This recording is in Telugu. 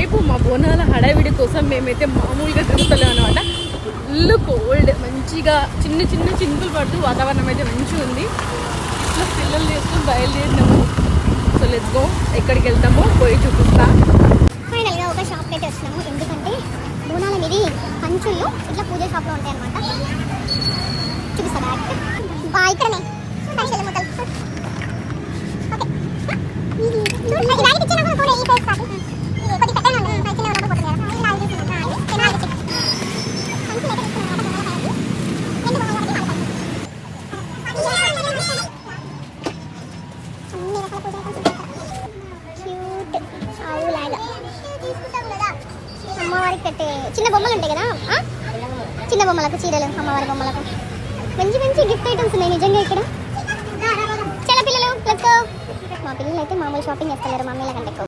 రేపు మా బోనాల హడావిడి కోసం మేమైతే మామూలుగా తిరుగుతలేము అనమాట. ఫుల్ కోల్డ్, మంచిగా చిన్న చిన్న చినుకులు పడుతూ వాతావరణం అయితే మంచిగా ఉంది. ఇట్లా పిల్లలు చేసుకుని బయలుదేరినాము. So let's go. ఎక్కడికి వెళ్తామో పోయి చూపిస్తా. ఫైనల్గా ఒక షాప్కి అయితే వచ్చినాము. ఎందుకంటే బోనాల మీది పంచులు ఇట్లా పూజ షాప్లో ఉంటాయి అనమాట. చూపిస్తా బ్యాగ్ ఇక్కడనే అమ్మవారికి కట్టే చిన్న బొమ్మలు ఉంటాయి కదా, చిన్న బొమ్మలకు చీరలు, అమ్మవారి బొమ్మలకు మంచి మంచి గిఫ్ట్ ఐటమ్స్ ఉన్నాయి నిజంగా ఇక్కడ. చాలా పిల్లలు ప్లస్ మా పిల్లలు అయితే మామూలు షాపింగ్ చేస్తలేరు మమ్మీల కంటే ఎక్కువ.